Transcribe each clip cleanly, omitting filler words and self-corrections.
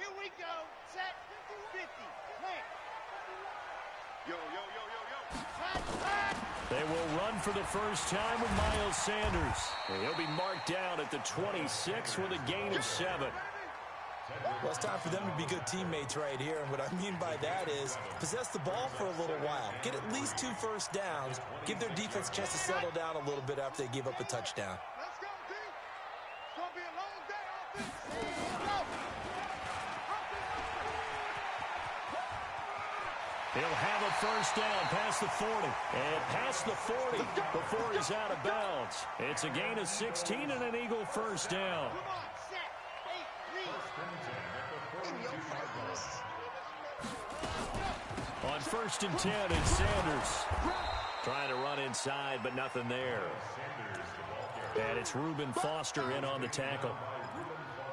Here we go. Set. 50. Play. Yo. They will run for the first time with Miles Sanders. And he'll be marked down at the 26 with a gain of 7. Well, it's time for them to be good teammates right here. And what I mean by that is possess the ball for a little while. Get at least 2 first downs. Give their defense a chance to settle down a little bit after they give up a touchdown. Let's go, team. It's going to be a long day offense. He'll have a first down past the 40. And past the 40 before he's out of bounds. It's a gain of 16 and an Eagle first down. Come on, set. 8, 3. On first and 10, it's Sanders. Trying to run inside, but nothing there. And it's Reuben Foster in on the tackle.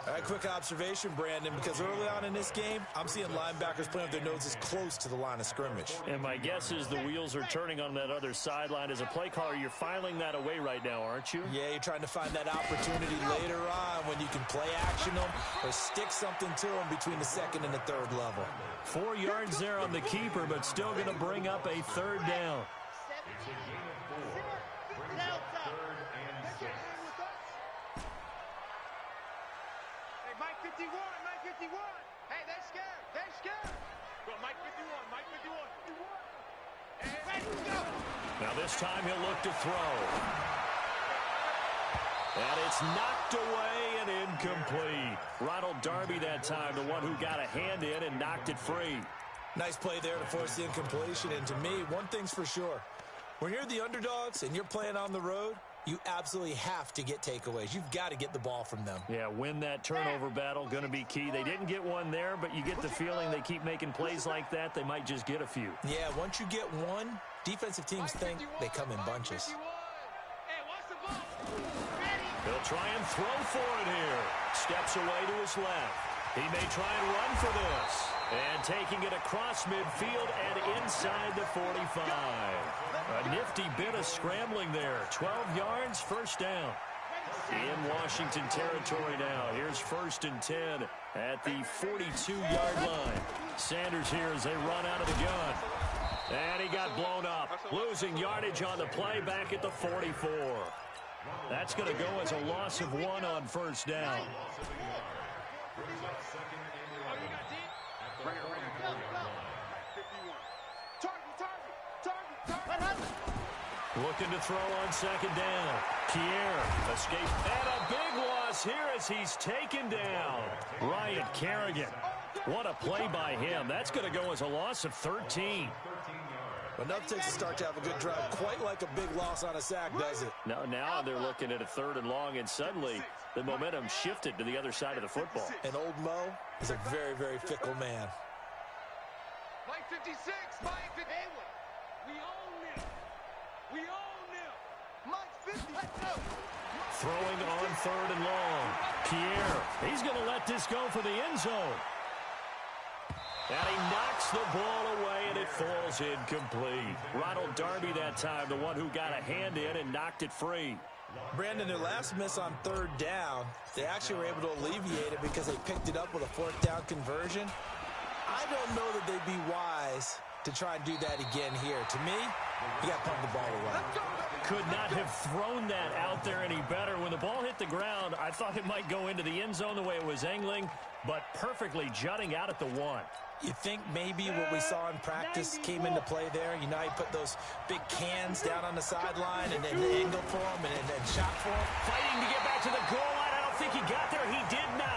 All right, quick observation, Brandon, because early on in this game, I'm seeing linebackers playing with their noses close to the line of scrimmage. And my guess is the wheels are turning on that other sideline. As a play caller, you're filing that away right now, aren't you? Yeah, you're trying to find that opportunity later on when you can play action them or stick something to them between the second and the third level. 4 yards there on the keeper, but still going to bring up a third down. Mike 51. Hey, they're scared. Go, Mike 51. Now this time he'll look to throw. And it's knocked away and incomplete. Ronald Darby that time, the one who got a hand in and knocked it free. Nice play there to force the incompletion. And to me, one thing's for sure. When you're the underdogs and you're playing on the road, you absolutely have to get takeaways. You've got to get the ball from them. Yeah, win that turnover battle, going to be key. They didn't get one there, but you get the feeling they keep making plays like that, they might just get a few. Yeah, once you get one, defensive teams think they come in bunches. He'll try and throw for it here. Steps away to his left. He may try and run for this. And taking it across midfield and inside the 45. A nifty bit of scrambling there. 12 yards, first down. In Washington territory now. Here's first and 10 at the 42-yard line. Sanders here as they run out of the gun. And he got blown up. Losing yardage on the play back at the 44. That's going to go as a loss of 1 on first down. Looking to throw on second down. Pierre escapes. And a big loss here as he's taken down. Ryan Kerrigan. What a play by him. That's going to go as a loss of 13. But nothing takes a start to have a good drive. Quite like a big loss on a sack, does it? No, now they're looking at a 3rd and long, and suddenly the momentum shifted to the other side of the football. And old Mo is a very, very fickle man. Mike 56, Mike 50. We own him. Mike 50. Let's go. Throwing on 3rd and long. Pierre, he's going to let this go for the end zone. And he knocks the ball away, and it falls incomplete. Ronald Darby that time, the one who got a hand in and knocked it free. Brandon, their last miss on 3rd down, they actually were able to alleviate it because they picked it up with a 4th down conversion. I don't know that they'd be wise to try and do that again here. To me, you got to pump the ball away. Could not have thrown that out there any better. When the ball hit the ground, I thought it might go into the end zone the way it was angling, but perfectly jutting out at the 1. You think maybe what we saw in practice came into play there? You know, you put those big cans down on the sideline and then angle for them and then shot for them. Fighting to get back to the goal line. I don't think he got there. He did not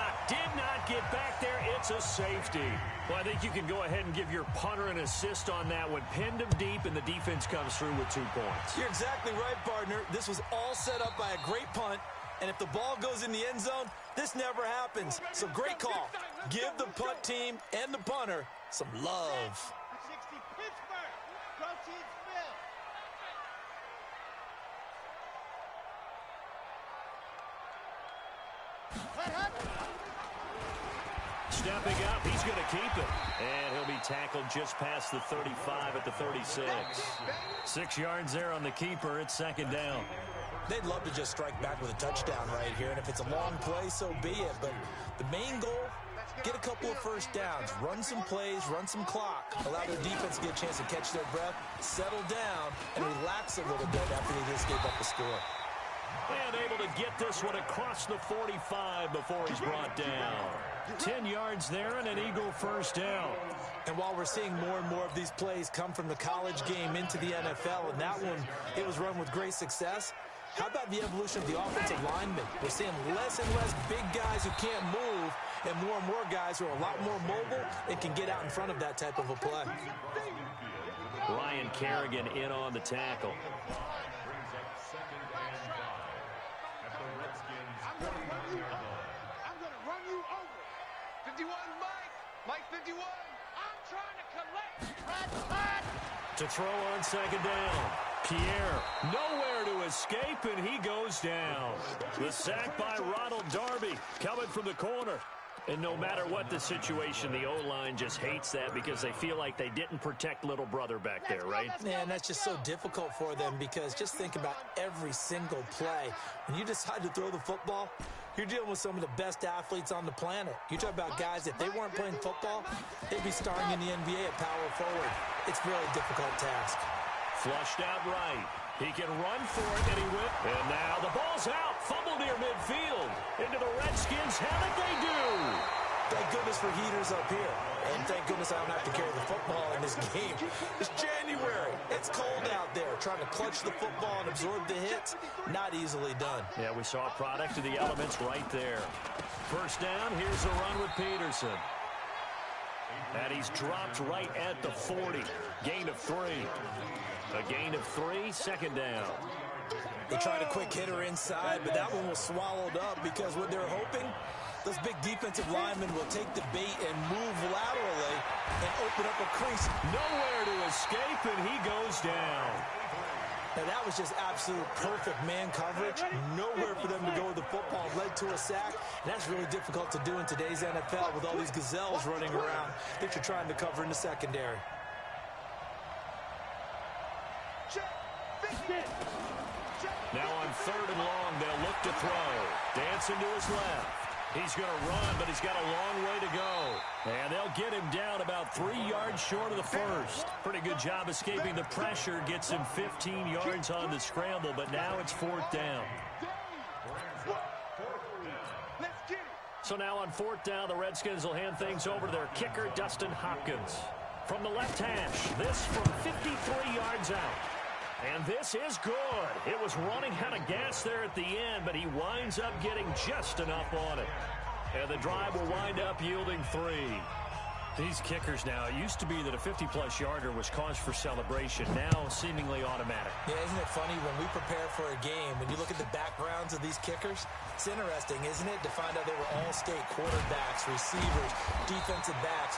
get back there. It's a safety. Well, I think you can go ahead and give your punter an assist on that one. Pinned him deep, and the defense comes through with 2 points. You're exactly right, partner. This was all set up by a great punt. And if the ball goes in the end zone, this never happens. So great call. Give the punt team and the punter some love. 60 Pittsburgh. Protein Phil. Stepping up, he's going to keep it. And he'll be tackled just past the 35 at the 36. 6 yards there on the keeper. It's 2nd down. They'd love to just strike back with a touchdown right here. And if it's a long play, so be it. But the main goal get a couple of first downs, run some plays, run some clock, allow their defense to get a chance to catch their breath, settle down, and relax a little bit after they just gave up a score. And able to get this one across the 45 before he's brought down. 10 yards there and an Eagle first down. And while we're seeing more and more of these plays come from the college game into the NFL, and that one, it was run with great success, how about the evolution of the offensive linemen? We're seeing less and less big guys who can't move and more guys who are a lot more mobile and can get out in front of that type of a play. Ryan Kerrigan in on the tackle. I'm going to run you over. 51, Mike. Mike 51. I'm trying to collect. To throw on second down. Pierre nowhere to escape, and he goes down. The sack by Ronald Darby coming from the corner. And no matter what the situation, the O-line just hates that because they feel like they didn't protect little brother back there, right? Man, that's just so difficult for them because just think about every single play. When you decide to throw the football, you're dealing with some of the best athletes on the planet. You talk about guys, if they weren't playing football, they'd be starring in the NBA at power forward. It's a really difficult task. Flushed out right. He can run for it, and he will. And now the ball's out. Fumble near midfield. Into the Redskins. How did they do? Thank goodness for heaters up here. And thank goodness I don't have to carry the football in this game. It's January. It's cold out there. Trying to clutch the football and absorb the hits, not easily done. Yeah, we saw a product of the elements right there. First down, here's a run with Peterson. And he's dropped right at the 40. Gain of 3. A gain of 3, second down. They tried a quick hitter inside, but that one was swallowed up because what they're hoping, those big defensive linemen will take the bait and move laterally and open up a crease. Nowhere to escape, and he goes down. Now, that was just absolute perfect man coverage. Nowhere for them to go with the football. Led to a sack, and that's really difficult to do in today's NFL with all these gazelles running around that you're trying to cover in the secondary. Now on 3rd and long, they'll look to throw. Dancing to his left. He's going to run, but he's got a long way to go. And they'll get him down about 3 yards short of the first. Pretty good job escaping the pressure. Gets him 15 yards on the scramble, but now it's 4th down. So now on 4th down, the Redskins will hand things over to their kicker, Dustin Hopkins. From the left hash, this from 53 yards out. And this is good. It was running out of gas there at the end, but he winds up getting just enough on it. And the drive will wind up yielding 3. These kickers now, it used to be that a 50-plus yarder was cause for celebration. Now seemingly automatic. Yeah, isn't it funny when we prepare for a game, when you look at the backgrounds of these kickers, it's interesting, isn't it, to find out they were all-state quarterbacks, receivers, defensive backs,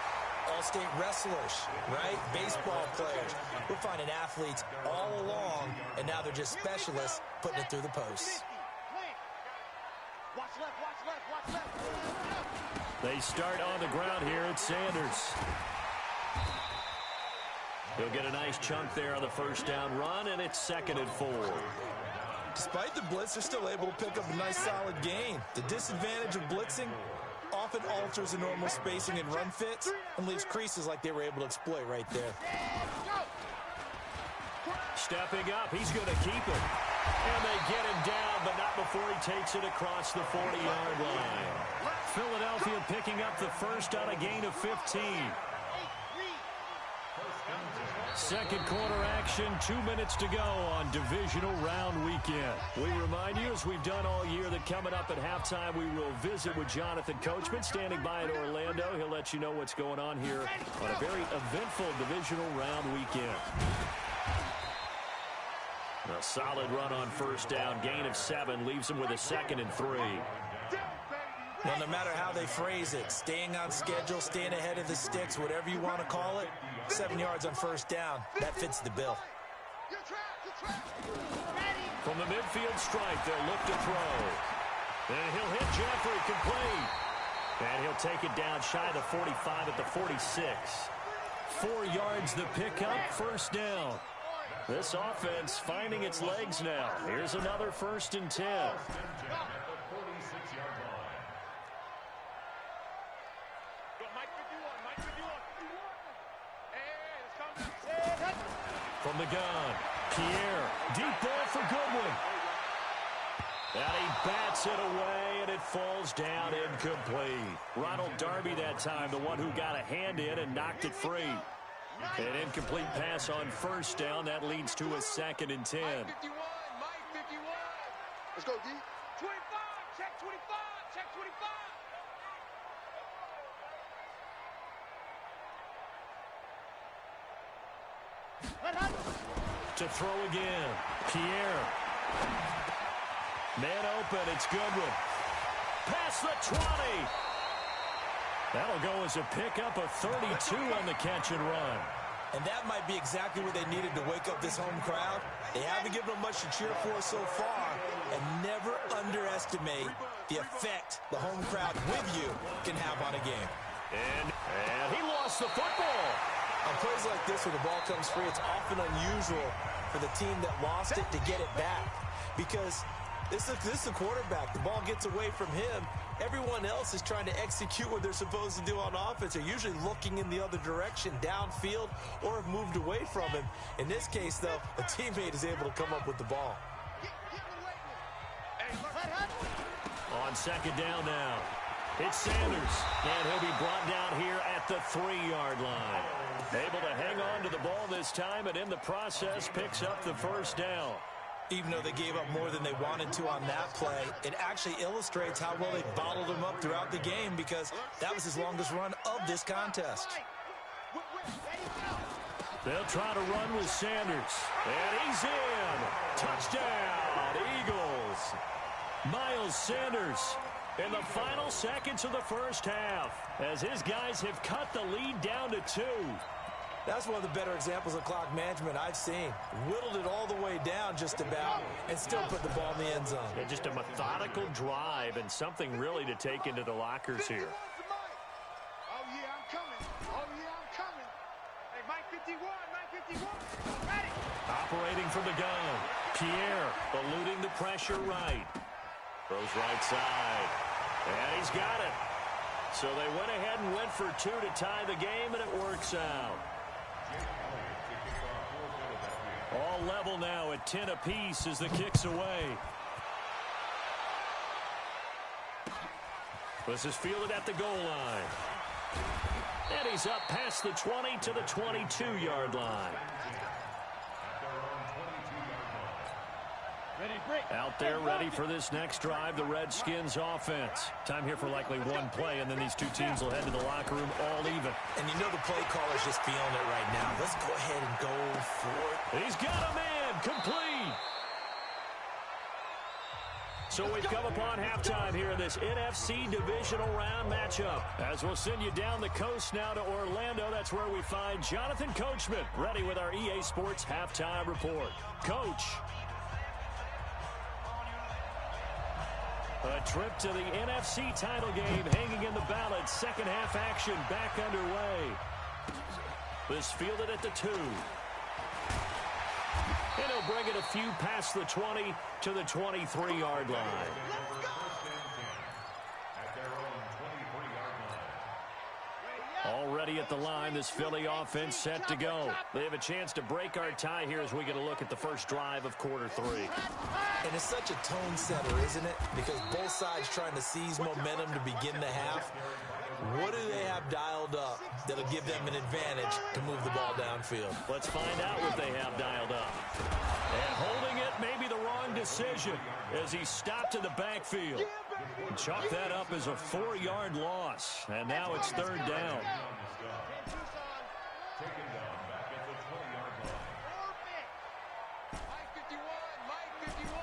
all-state wrestlers, right? Baseball players. We're finding athletes all along, and now they're just specialists putting it through the posts. Watch left, watch left, watch left. They start on the ground here at Sanders. He'll get a nice chunk there on the first down run, and it's 2nd and 4. Despite the blitz, they're still able to pick up a nice solid gain. The disadvantage of blitzing often alters the normal spacing and run fits and leaves creases like they were able to exploit right there. Stepping up, he's going to keep it. And they get him down, but not before he takes it across the 40-yard line. Philadelphia picking up the first on a gain of 15. Second quarter action, 2 minutes to go on divisional round weekend. We remind you, as we've done all year, that coming up at halftime, we will visit with Jonathan Coachman standing by in Orlando. He'll let you know what's going on here on a very eventful divisional round weekend. A solid run on first down, gain of 7, leaves him with a 2nd and 3. Well, no matter how they phrase it, staying on schedule, staying ahead of the sticks, whatever you want to call it, 7 yards on first down, that fits the bill. From the midfield stripe, they'll look to throw. And he'll hit Jeffrey complete. And he'll take it down shy of the 45 at the 46. 4 yards the pickup, first down. This offense finding its legs now. Here's another 1st and 10. from the gun. Pierre, deep ball for Goodwin. And he bats it away, and it falls down incomplete. Ronald Darby that time, the one who got a hand in and knocked it free. An incomplete pass on first down. That leads to a 2nd and 10. Mike 51, Mike 51. Let's go, D. 25, check 25, check 25. To throw again. Pierre. Man open. It's Goodwin. Past the 20. That'll go as a pickup of 32 on the catch and run. And that might be exactly what they needed to wake up this home crowd. They haven't given them much to cheer for so far. And never underestimate the effect the home crowd with you can have on a game. And he lost the football. On plays like this where the ball comes free, it's often unusual for the team that lost it to get it back. Because this is the quarterback. The ball gets away from him. Everyone else is trying to execute what they're supposed to do on offense. They're usually looking in the other direction, downfield, or have moved away from him. In this case, though, a teammate is able to come up with the ball. On 2nd down now, it's Sanders. And he'll be brought down here at the 3-yard line. Able to hang on to the ball this time, and in the process picks up the 1st down. Even though they gave up more than they wanted to on that play, it actually illustrates how well they bottled him up throughout the game, because that was his longest run of this contest. They'll try to run with Sanders. And he's in. Touchdown, Eagles. Miles Sanders in the final seconds of the first half, as his guys have cut the lead down to 2. That's one of the better examples of clock management I've seen. Whittled it all the way down just about and still put the ball in the end zone. Yeah, just a methodical drive and something really to take into the lockers here. Oh, yeah, I'm coming. Oh, yeah, I'm coming. Hey, Mike 51, Mike 51. Ready. Operating from the gun. Pierre eluding the pressure right. Throws right side. And he's got it. So they went ahead and went for 2 to tie the game, and it works out. All level now at 10 apiece as the kick's away. This is fielded at the goal line. And he's up past the 20 to the 22-yard line. Out there ready for this next drive, the Redskins offense. Time here for likely one play, and then these two teams will head to the locker room all even. And you know the play caller's just feeling it right now. Let's go ahead and go for it. He's got a man, complete. So we've come upon halftime here in this NFC divisional round matchup. As we'll send you down the coast now to Orlando, that's where we find Jonathan Coachman, ready with our EA Sports halftime report. Coach. A trip to the NFC title game hanging in the balance. Second half action back underway. This fielded at the 2. And he'll bring it a few past the 20 to the 23-yard line. Already at the line, this Philly offense set to go. They have a chance to break our tie here as we get a look at the first drive of quarter 3. And it's such a tone setter, isn't it? Because both sides trying to seize momentum to begin the half. What do they have dialed up that'll give them an advantage to move the ball downfield? Let's find out what they have dialed up. And holding it may be the wrong decision as he stopped in the backfield. Chalk that up as a 4-yard loss. And now it's 3rd down. Mike 51, Mike 51.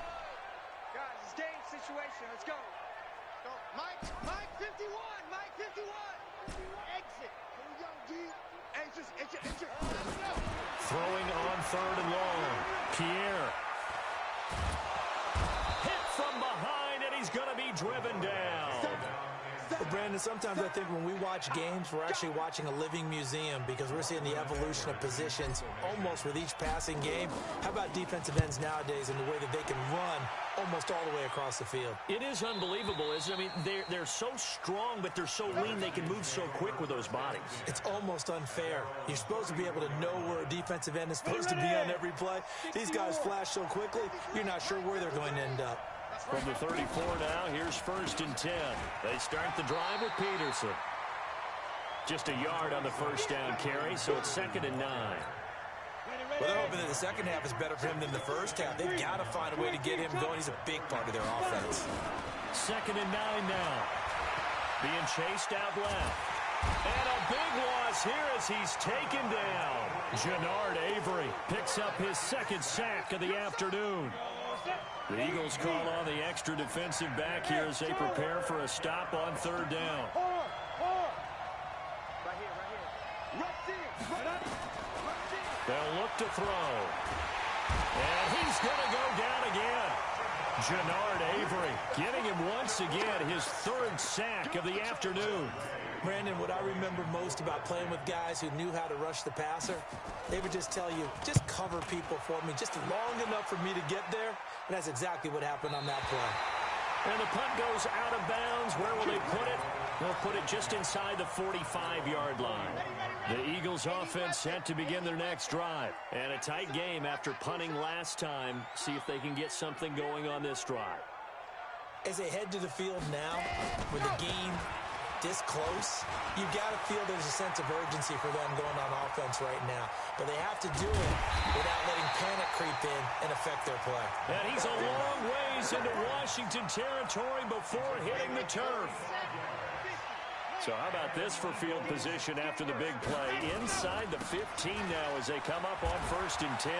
Guys, it's game situation. Let's go. Go. Mike 51, Mike 51. Exit. Here we go, D. Exit. Let's go. Throwing on 3rd and long. Pierre. Hit from behind, and he's going to be driven down. The Brandon, sometimes I think when we watch games, we're actually watching a living museum because we're seeing the evolution of positions almost with each passing game. How about defensive ends nowadays and the way that they can run almost all the way across the field? It is unbelievable, isn't it? I mean, they're so strong, but they're so lean they can move so quick with those bodies. It's almost unfair. You're supposed to be able to know where a defensive end is supposed to be on every play. These guys flash so quickly, you're not sure where they're going to end up. From the 34 now, here's 1st and 10. They start the drive with Peterson. Just a yard on the first down carry, so it's 2nd and 9. Well, they're hoping that the second half is better for him than the first half. They've got to find a way to get him going. He's a big part of their offense. 2nd and 9 now. Being chased out left. And a big loss here as he's taken down. Jannard Avery picks up his 2nd sack of the afternoon. The Eagles call on the extra defensive back here as they prepare for a stop on 3rd down. They'll look to throw. And he's going to go down again. Jannard Avery getting him once again his 3rd sack of the afternoon. Brandon, what I remember most about playing with guys who knew how to rush the passer, they would just tell you, just cover people for me, just long enough for me to get there. And that's exactly what happened on that play. And the punt goes out of bounds. Where will they put it? They'll put it just inside the 45-yard line. The Eagles offense set to begin their next drive. And a tight game after punting last time. See if they can get something going on this drive. As they head to the field now, with the game this close, you've got to feel there's a sense of urgency for them going on offense right now. But they have to do it without letting panic creep in and affect their play. And he's a long ways into Washington territory before hitting the turf. So how about this for field position after the big play? Inside the 15 now as they come up on 1st and 10.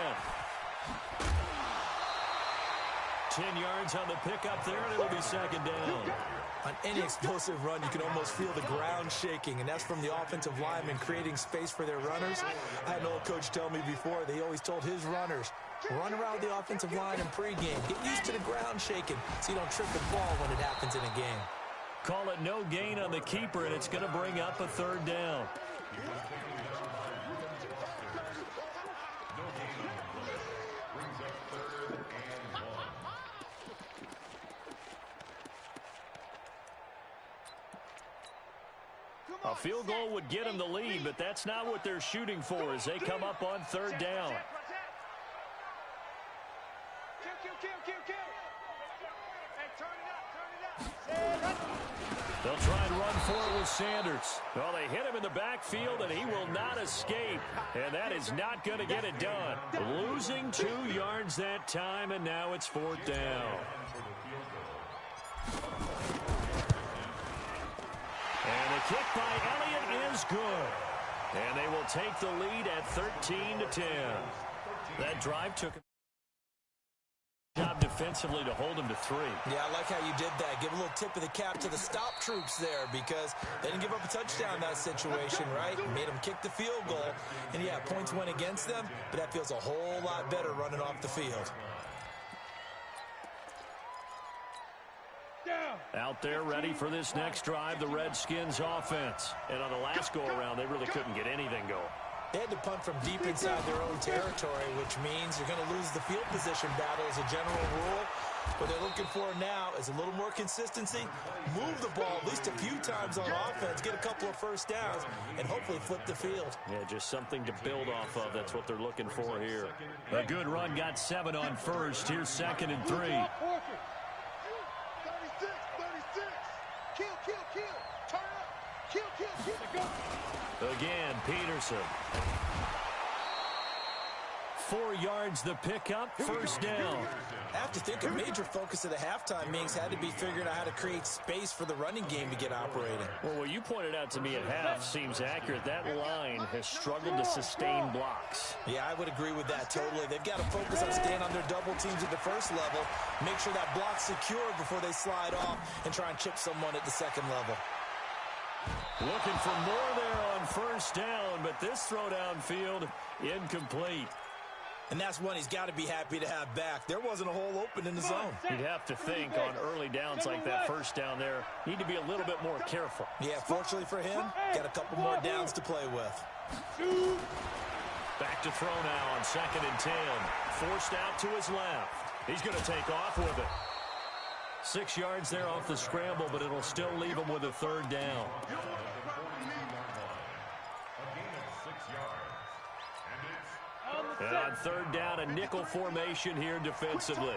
10 yards on the pickup there, and it'll be 2nd down. On any explosive run, you can almost feel the ground shaking, and that's from the offensive linemen creating space for their runners. I had an old coach tell me before, they always told his runners, run around the offensive line in pregame. Get used to the ground shaking so you don't trip the ball when it happens in a game. Call it no gain on the keeper, and it's going to bring up a 3rd down. A field goal would get them the lead, but that's not what they're shooting for as they come up on 3rd down. They'll try and run for it with Sanders. Well, they hit him in the backfield, and he will not escape. And that is not going to get it done. Losing 2 yards that time, and now it's 4th down. And the kick by Elliott is good. And they will take the lead at 13-10. That drive took a job defensively to hold them to 3. Yeah, I like how you did that. Give a little tip of the cap to the stop troops there because they didn't give up a touchdown in that situation, right? Made them kick the field goal. And, yeah, points went against them, but that feels a whole lot better running off the field. Out there ready for this next drive, the Redskins offense. And on the last go-around, they really couldn't get anything going. They had to punt from deep inside their own territory, which means you're going to lose the field position battle as a general rule. What they're looking for now is a little more consistency, move the ball at least a few times on offense, get a couple of first downs, and hopefully flip the field. Yeah, just something to build off of. That's what they're looking for here. A good run got 7 on first. Here's 2nd and 3. Again, Peterson. 4 yards the pickup, 1st down. I have to think a major focus of the halftime meetings had to be figuring out how to create space for the running game to get operating. Well, what you pointed out to me at half seems accurate. That line has struggled to sustain blocks. Yeah, I would agree with that totally. They've got to focus on staying on their double teams at the first level, make sure that block's secure before they slide off, and try and chip someone at the second level. Looking for more there on 1st down, but this throw downfield incomplete. And that's one he's got to be happy to have back. There wasn't a hole open in the zone. You'd have to think on early downs like that first down there, need to be a little bit more careful. Yeah, fortunately for him, got a couple more downs to play with. Back to throw now on 2nd and 10. Forced out to his left. He's going to take off with it. 6 yards there off the scramble, but it'll still leave him with a 3rd down. And on 3rd down, a nickel formation here defensively.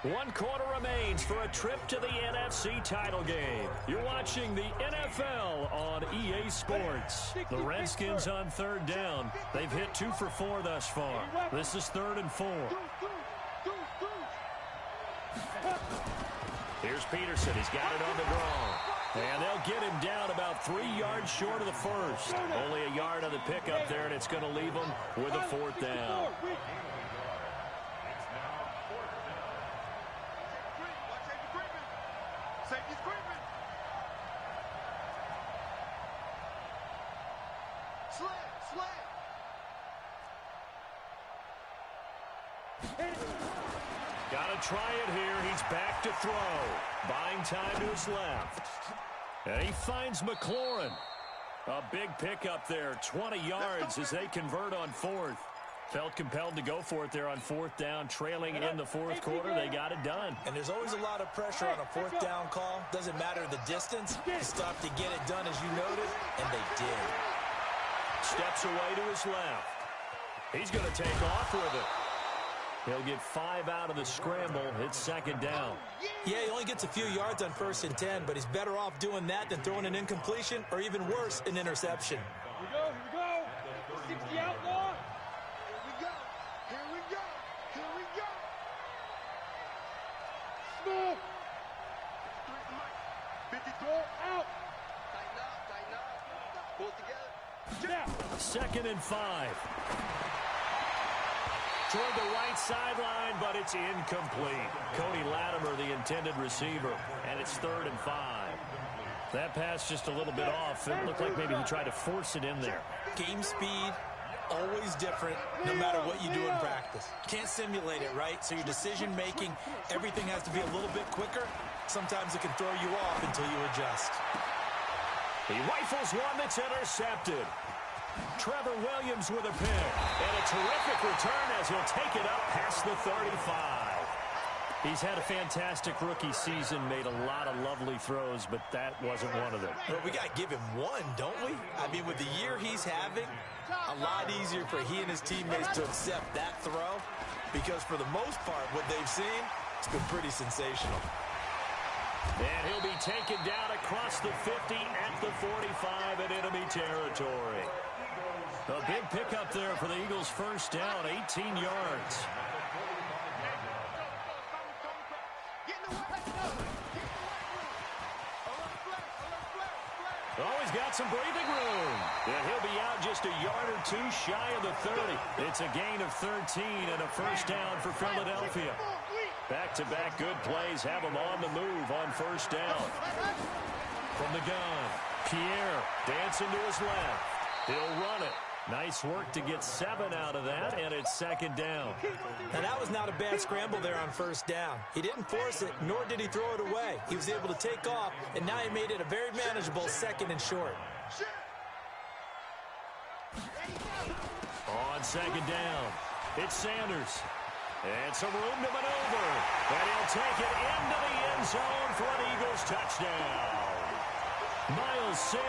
One quarter remains for a trip to the NFC title game. You're watching the NFL on EA Sports. The Redskins on 3rd down. They've hit 2 for 4 thus far. This is 3rd and 4. Here's Peterson. He's got it on the draw. And they'll get him down about 3 yards short of the first. Only a yard on the pickup there, and it's going to leave him with a 4th down. Got to try it here. He's back to throw. Buying time to his left. And he finds McLaurin. A big pickup there. 20 yards as they convert on 4th. Felt compelled to go for it there on 4th down. Trailing in the 4th quarter. They got it done. And there's always a lot of pressure on a 4th down call. Doesn't matter the distance. Stop to get it done as you noted. And they did. Steps away to his left. He's going to take off with it. He'll get 5 out of the scramble. It's 2nd down. Yeah, he only gets a few yards on 1st and 10, but he's better off doing that than throwing an incompletion or even worse, an interception. Here we go. 60 outlaw. Here we go. Here we go. Here we go. Smooth. 54 out. Tighten up. Pull together. 2nd and 5. Toward the right sideline, but it's incomplete. Cody Latimer, the intended receiver, and it's 3rd and 5. That pass just a little bit off. It looked like maybe he tried to force it in there. Game speed, always different, no matter what you do in practice. Can't simulate it, right? So your decision-making, everything has to be a little bit quicker. Sometimes it can throw you off until you adjust. He rifles one that's intercepted. Trevor Williams with a pick. And a terrific return as he'll take it up past the 35. He's had a fantastic rookie season, made a lot of lovely throws, but that wasn't one of them. Well, we got to give him one, don't we? I mean, with the year he's having, a lot easier for he and his teammates to accept that throw because for the most part, what they've seen, it's been pretty sensational. And he'll be taken down across the 50 at the 45 in enemy territory. A big pickup there for the Eagles' first down, 18 yards. Oh, he's got some breathing room. And he'll be out just a yard or 2 shy of the 30. It's a gain of 13 and a first down for Philadelphia. Back-to-back good plays have him on the move on first down. From the gun, Pierre dancing to his left. He'll run it. Nice work to get 7 out of that, and it's 2nd down. And that was not a bad scramble there on first down. He didn't force it, nor did he throw it away. He was able to take off, and now he made it a very manageable 2nd and short. On 2nd down, it's Sanders. And some room to maneuver. And he'll take it into the end zone for an Eagles touchdown. Miles Sanders.